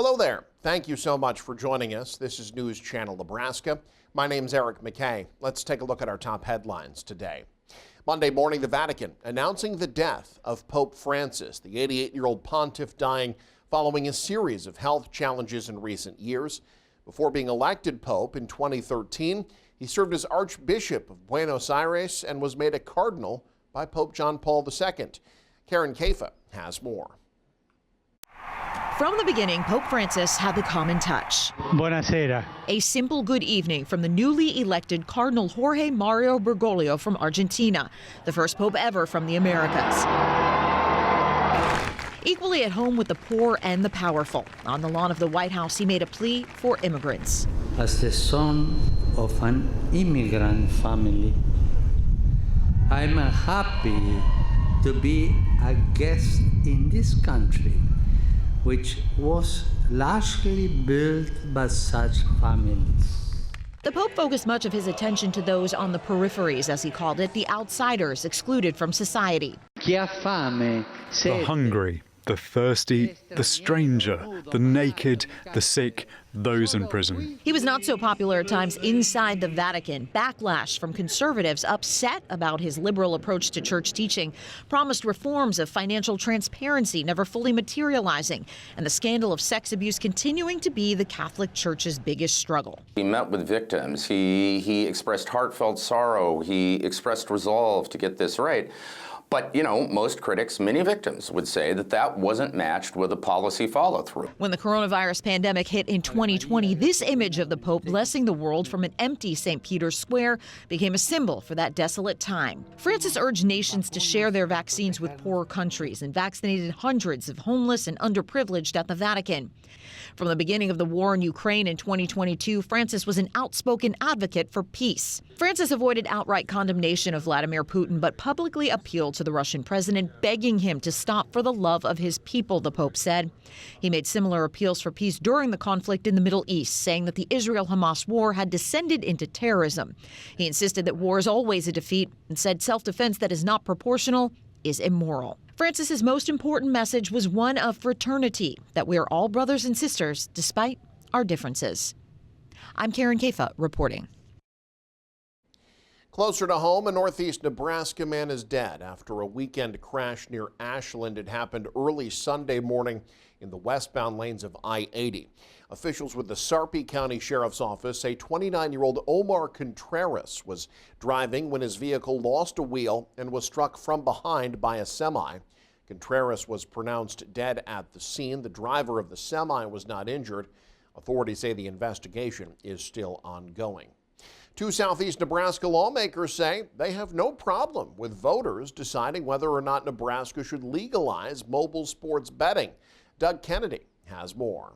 Hello there. Thank you so much for joining us. This is News Channel Nebraska. My name's Eric McKay. Let's take a look at our top headlines today. Monday morning, the Vatican announcing the death of Pope Francis, the 88-year-old pontiff dying following a series of health challenges in recent years. Before being elected pope in 2013, he served as Archbishop of Buenos Aires and was made a cardinal by Pope John Paul II. Karen Kafa has more. From the beginning, Pope Francis had the common touch. Buonasera. A simple good evening from the newly elected Cardinal Jorge Mario Bergoglio from Argentina, the first pope ever from the Americas. Equally at home with the poor and the powerful. On the lawn of the White House, he made a plea for immigrants. As the son of an immigrant family, I'm happy to be a guest in this country, which was largely built by such families. The Pope focused much of his attention to those on the peripheries, as he called it, the outsiders excluded from society. The hungry, the thirsty, the stranger, the naked, the sick, those in prison. He was not so popular at times inside the Vatican. Backlash from conservatives upset about his liberal approach to church teaching, promised reforms of financial transparency never fully materializing, and the scandal of sex abuse continuing to be the Catholic Church's biggest struggle. He met with victims. He expressed heartfelt sorrow. He expressed resolve to get this right. But, you know, most critics, many victims, would say that that wasn't matched with a policy follow-through. When the coronavirus pandemic hit in 2020, this image of the Pope blessing the world from an empty St. Peter's Square became a symbol for that desolate time. Francis urged nations to share their vaccines with poorer countries and vaccinated hundreds of homeless and underprivileged at the Vatican. From the beginning of the war in Ukraine in 2022, Francis was an outspoken advocate for peace. Francis avoided outright condemnation of Vladimir Putin, but publicly appealed to the Russian president, begging him to stop for the love of his people, the Pope said. He made similar appeals for peace during the conflict in the Middle East, saying that the Israel-Hamas war had descended into terrorism. He insisted that war is always a defeat and said self-defense that is not proportional is immoral. Francis's most important message was one of fraternity, that we are all brothers and sisters despite our differences. I'm Karen Kafa reporting. Closer to home, a northeast Nebraska man is dead after a weekend crash near Ashland. It happened early Sunday morning in the westbound lanes of I-80. Officials with the Sarpy County Sheriff's Office say 29-year-old Omar Contreras was driving when his vehicle lost a wheel and was struck from behind by a semi. Contreras was pronounced dead at the scene. The driver of the semi was not injured. Authorities say the investigation is still ongoing. Two southeast Nebraska lawmakers say they have no problem with voters deciding whether or not Nebraska should legalize mobile sports betting. Doug Kennedy has more.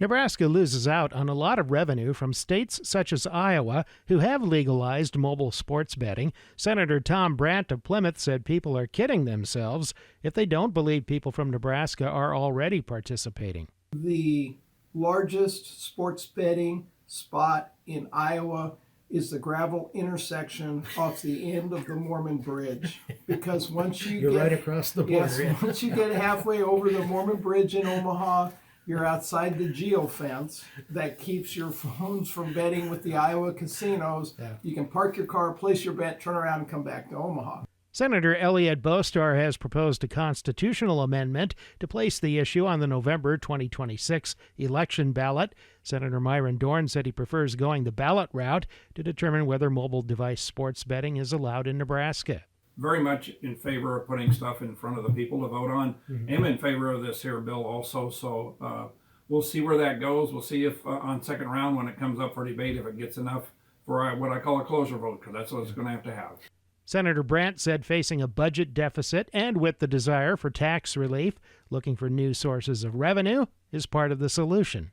Nebraska loses out on a lot of revenue from states such as Iowa, who have legalized mobile sports betting. Senator Tom Brandt of Plymouth said people are kidding themselves if they don't believe people from Nebraska are already participating. The largest sports betting spot in Iowa is the gravel intersection off the end of the Mormon Bridge, because once you right across the border. Yes, once you get halfway over the Mormon Bridge in Omaha, you're outside the geofence that keeps your phones from betting with the Iowa casinos. Yeah. You can park your car, place your bet, turn around, and come back to Omaha. Senator Elliot Bostar has proposed a constitutional amendment to place the issue on the November 2026 election ballot. Senator Myron Dorn said he prefers going the ballot route to determine whether mobile device sports betting is allowed in Nebraska. Very much in favor of putting stuff in front of the people to vote on. I'm in favor of this here bill also, so we'll see where that goes. We'll see if on second round when it comes up for debate, if it gets enough for what I call a closer vote, because that's what it's going to have. Senator Brandt said facing a budget deficit and with the desire for tax relief, looking for new sources of revenue is part of the solution.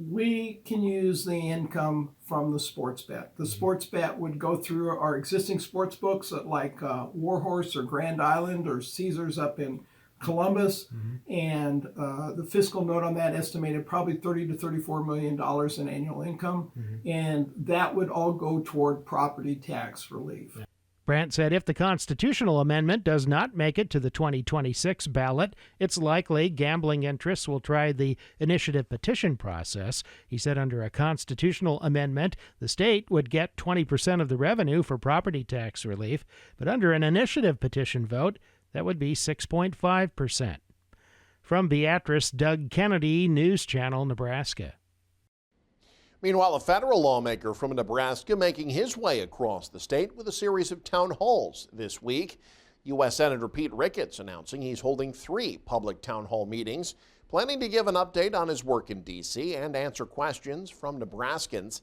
We can use the income from the sports bet. The sports bet would go through our existing sports books like Warhorse or Grand Island or Caesars up in Columbus, and the fiscal note on that estimated probably $30 to $34 million in annual income, and that would all go toward property tax relief. Brandt said if the constitutional amendment does not make it to the 2026 ballot, it's likely gambling interests will try the initiative petition process. He said under a constitutional amendment, the state would get 20% of the revenue for property tax relief, but under an initiative petition vote, that would be 6.5%. From Beatrice, Doug Kennedy, News Channel, Nebraska. Meanwhile, a federal lawmaker from Nebraska making his way across the state with a series of town halls this week. U.S. Senator Pete Ricketts announcing he's holding 3 public town hall meetings, planning to give an update on his work in D.C. and answer questions from Nebraskans.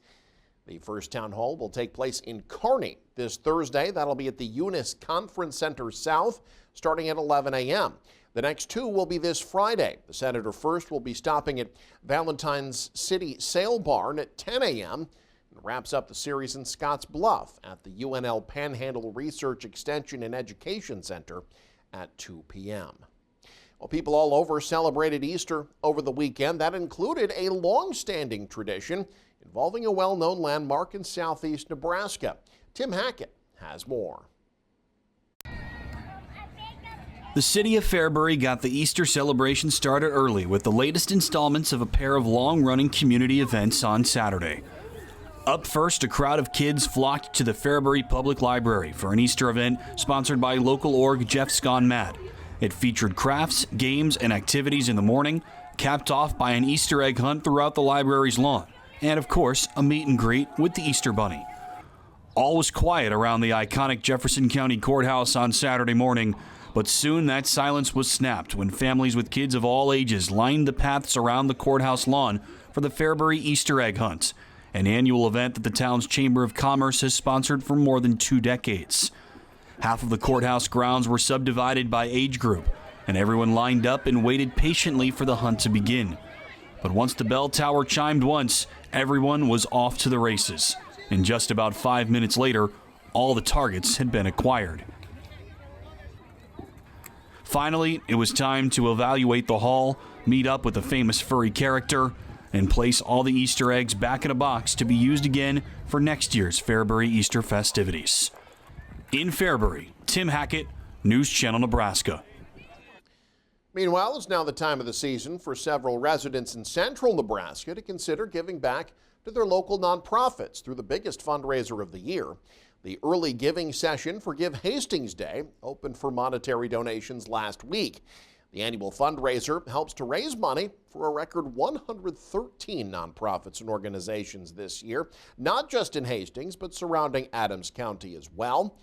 The first town hall will take place in Kearney this Thursday. That'll be at the Eunice Conference Center South, starting at 11 a.m. The next 2 will be this Friday. The senator first will be stopping at Valentine's City Sail Barn at 10 a.m. and wraps up the series in Scotts Bluff at the UNL Panhandle Research Extension and Education Center at 2 p.m. Well, people all over celebrated Easter over the weekend. That included a long-standing tradition involving a well-known landmark in southeast Nebraska. Tim Hackett has more. The city of Fairbury got the Easter celebration started early with the latest installments of a pair of long-running community events on Saturday. Up first, a crowd of kids flocked to the Fairbury Public Library for an Easter event sponsored by local org Jeff's Gone Mad. It featured crafts, games, and activities in the morning, capped off by an Easter egg hunt throughout the library's lawn, and of course, a meet and greet with the Easter Bunny. All was quiet around the iconic Jefferson County Courthouse on Saturday morning, but soon that silence was snapped when families with kids of all ages lined the paths around the courthouse lawn for the Fairbury Easter Egg Hunt, an annual event that the town's Chamber of Commerce has sponsored for more than 2 decades. Half of the courthouse grounds were subdivided by age group, and everyone lined up and waited patiently for the hunt to begin. But once the bell tower chimed once, everyone was off to the races. And just about 5 minutes later, all the targets had been acquired. Finally, it was time to evaluate the haul, meet up with a famous furry character, and place all the Easter eggs back in a box to be used again for next year's Fairbury Easter festivities. In Fairbury, Tim Hackett, News Channel, Nebraska. Meanwhile, it's now the time of the season for several residents in central Nebraska to consider giving back to their local nonprofits through the biggest fundraiser of the year. The early giving session for Give Hastings Day opened for monetary donations last week. The annual fundraiser helps to raise money for a record 113 nonprofits and organizations this year, not just in Hastings, but surrounding Adams County as well.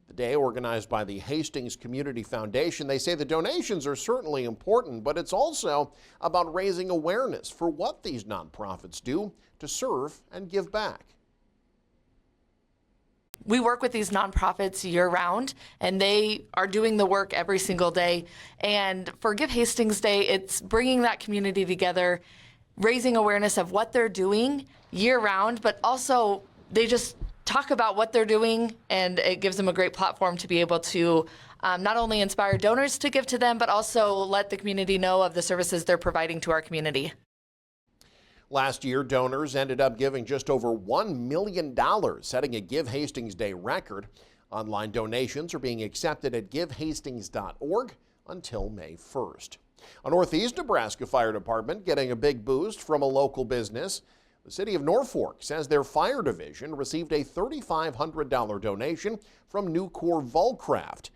The day, organized by the Hastings Community Foundation, they say the donations are certainly important, but it's also about raising awareness for what these nonprofits do to serve and give back. We work with these nonprofits year-round, and they are doing the work every single day. And for Give Hastings Day, it's bringing that community together, raising awareness of what they're doing year-round, but also they just talk about what they're doing, and it gives them a great platform to be able to not only inspire donors to give to them, but also let the community know of the services they're providing to our community. Last year, donors ended up giving just over $1 million, setting a Give Hastings Day record. Online donations are being accepted at givehastings.org until May 1st. A Northeast Nebraska Fire Department getting a big boost from a local business. The city of Norfolk says their fire division received a $3,500 donation from Nucor Volcraft.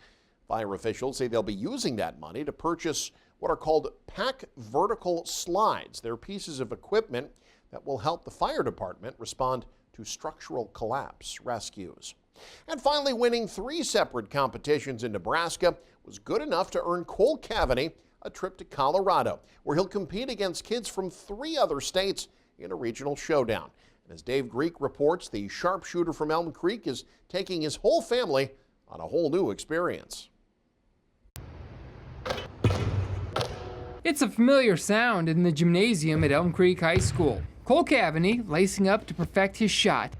Fire officials say they'll be using that money to purchase what are called pack vertical slides. They're pieces of equipment that will help the fire department respond to structural collapse rescues. And finally, winning 3 separate competitions in Nebraska was good enough to earn Cole Cavaney a trip to Colorado, where he'll compete against kids from 3 other states in a regional showdown. And as Dave Greek reports, the sharpshooter from Elm Creek is taking his whole family on a whole new experience. It's a familiar sound in the gymnasium at Elm Creek High School. Cole Cavaney lacing up to perfect his shot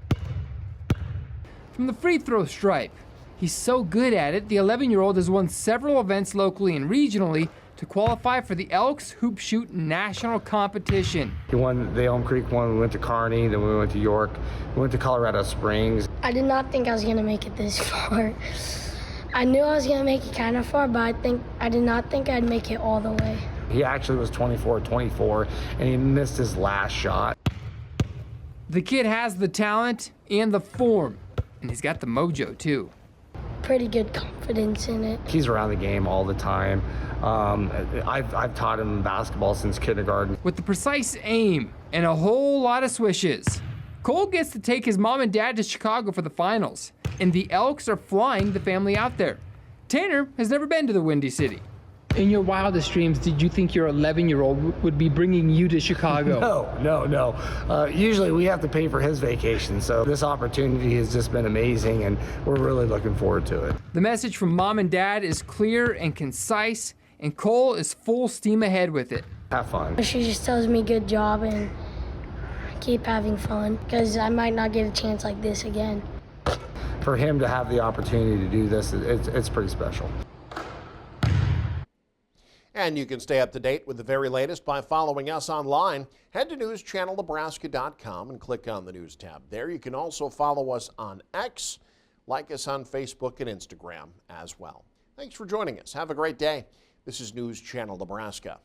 from the free throw stripe. He's so good at it, the 11-year-old has won several events locally and regionally to qualify for the Elks Hoop Shoot National Competition. We won the Elm Creek one, we went to Kearney, then we went to York, we went to Colorado Springs. I did not think I was going to make it this far. I knew I was going to make it kind of far, but I did not think I'd make it all the way. He actually was 24-24, and he missed his last shot. The kid has the talent and the form, and he's got the mojo too. Pretty good confidence in it. He's around the game all the time. I've taught him basketball since kindergarten. With the precise aim and a whole lot of swishes, Cole gets to take his mom and dad to Chicago for the finals, and the Elks are flying the family out there. Tanner has never been to the Windy City. In your wildest dreams, did you think your 11-year-old would be bringing you to Chicago? No. Usually we have to pay for his vacation, so this opportunity has just been amazing, and we're really looking forward to it. The message from mom and dad is clear and concise, and Cole is full steam ahead with it. Have fun. She just tells me good job and keep having fun, because I might not get a chance like this again. For him to have the opportunity to do this, it's pretty special. And you can stay up to date with the very latest by following us online. Head to newschannelnebraska.com and click on the News tab. There you can also follow us on X, like us on Facebook and Instagram as well. Thanks for joining us. Have a great day. This is News Channel Nebraska.